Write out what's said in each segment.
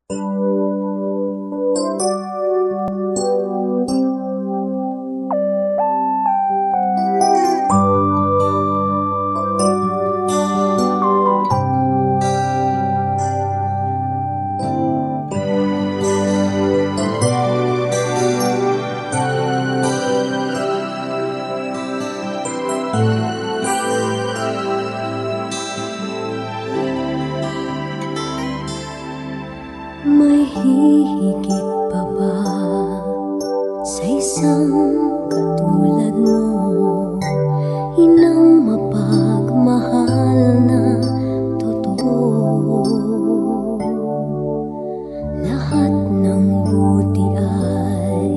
May hihigit pa ba sa isang katulad mo? Inang mapagmahal na totoo. Lahat ng buti ay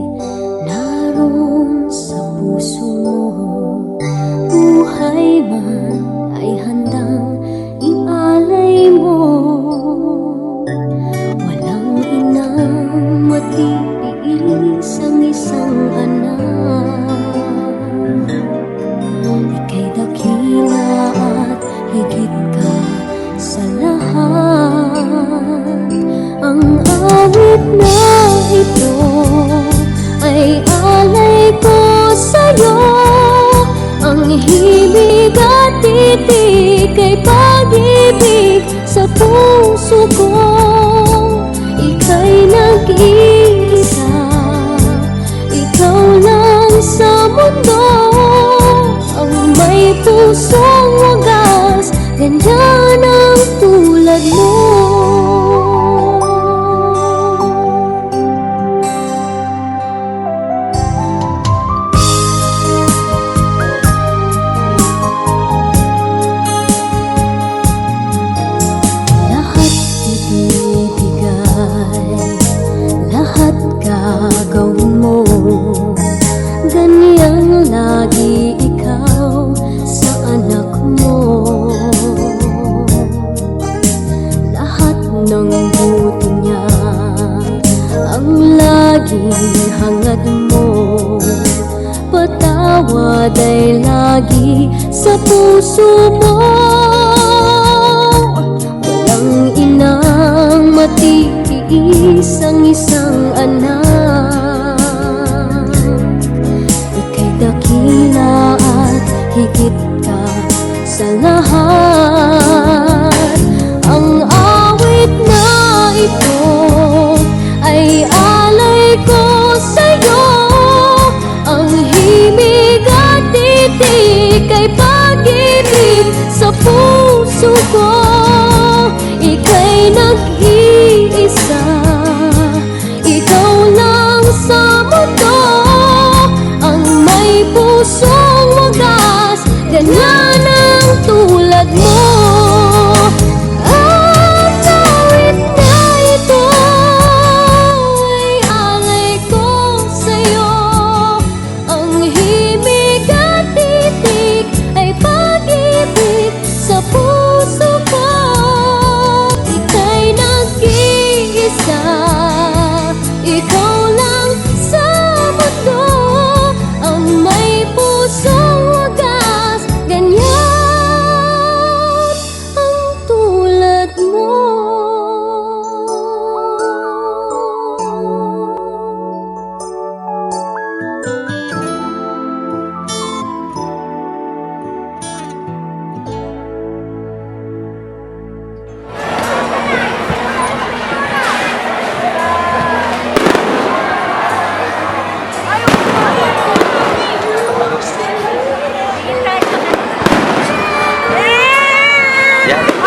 naroon sa puso mo. Buhay man ay handang ialay mo. Matiis ang isang anak. Ika'y dakila at higit ka sa lahat. Ang awit na ito ay alay ko sa'yo. Ang himig at titig ay pag-ibig sa puso ko. Ika'y nag-iisa, ikaw lang sa mundo. Ang may pusong wagas, ganyan ang tulad mo. Lahat gagawin mo, ganyang lagi ikaw sa anak mo. Lahat ng buti niya ang laging hangad mo. Patawad ay lagi sa puso mo. Walang inang matiis ang isang anak. Ika'y dakila at higit ka sa lahat. Ang awit na ito ay alay ko sa'yo. Ang himig at titig ay pag-ibig sa puso ko. Ika'y nag-iisa, ikaw lang sa mundo. Ang may pusong wagas, ganyan ang tulad mo. Ang awit na ito ay alay ko sa'yo. Ang himig at titig ay pag-ibig sa puso ko. Ika'y nag-iisa, ikaw lang sa mundo. Ang may pusong wagas, ganyan ang tulad mo.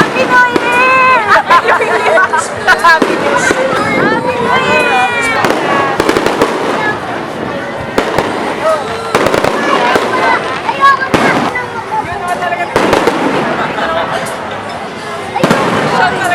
Happy New Year! Happy New Year! Happy New Year! Ayoko na!